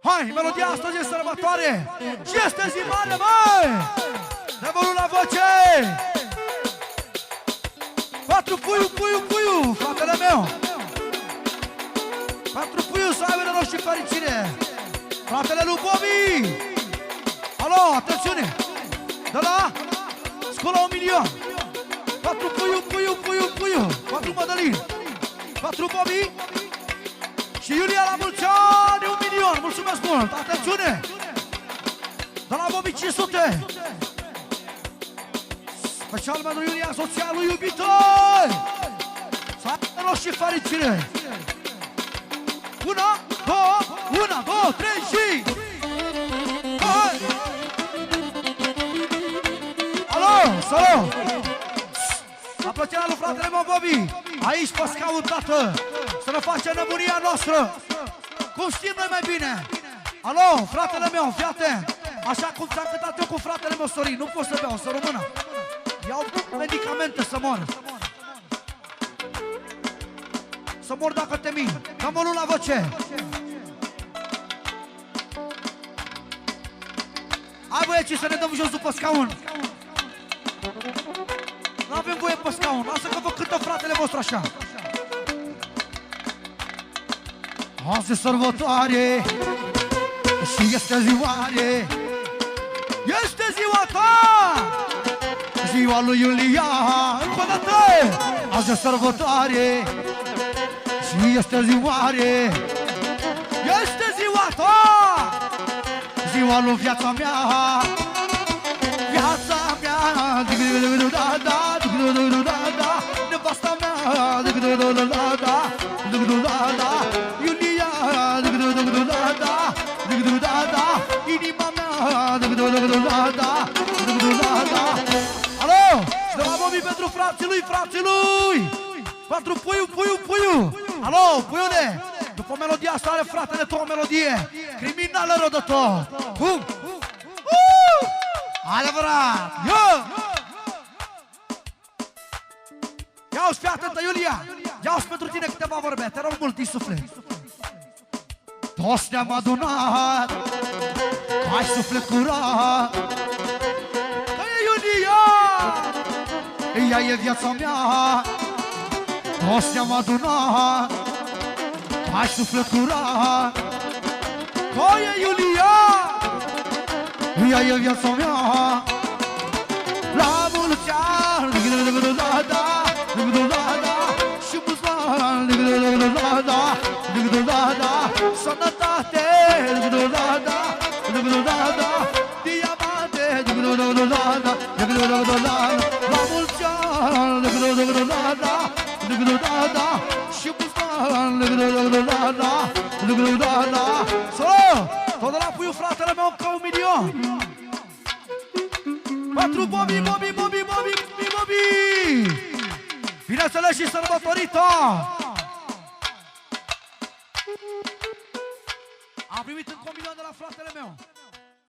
Hai, melodia astăzi e sărbătoare și este zi mare, măi! Dă volum la voce! Patru puiu, fratele meu! Patru puiu să aibă noroc și fericire! Fratele lui Bobby! Alo, atențiune! De la Scola 1.000.000! Patru puiu! Patru Mădălin! Patru Bobby! Și Iulia la mulți ani, 1.000.000! Mulțumesc mult! Atențiune! De la Bobby 500! Special pentru Iulia, soția lui iubită! Să aibă noroc și fericire! Una, două, trei și... Hai! Alo, salut! La plăcerea lui fratele meu Bobby! Aici pe scaun, tată! Să ne facem nebunia noastră! Cum știm noi mai bine? Alo, fratele meu, fii atent! Așa cum ți-am cântat eu cu fratele meu Sorin, nu pot să beau, să rămână! Iau medicamente să mor! Să mor dacă te mint! Dă volum la voce! Hai băieții să ne dăm jos după scaun! Nu avem voie pe scaun, lasă că vă cântă fratele vostru așa! Azi e sărbătoare și este ziua-re, este ziua ta, ziua lui Iulia, încă o dată! Azi e sărbătoare și este ziua-re, este ziua ta, ziua lui viața mea, viața mea, nevasta mea, Iulia, inima mea, alo, și de la Bobby pentru frații lui, patru puiu, alo, puiule, după melodia asta are fratele tău o melodie, criminală rău de tot, cum? Adevărat, ia-uși, fii atentă, Iulia, ia-uși pentru tine câteva vorbe, te rog mult din suflet. Toți ne-am adunat, ai suflet curat, că e Iulia, ea e viața mea. Toți ne-am adunat, ai suflet curat, că e Iulia, ea e viața mea. La mulți ani, și mulți ani, sănătate, diamante, la mulți ani, și mulți ani, tot de la puiul fratele meu ca 1.000.000! Patru Bobby! Bineînțeles și sărbătorită! Am primit încă 1.000.000 de la fratele meu!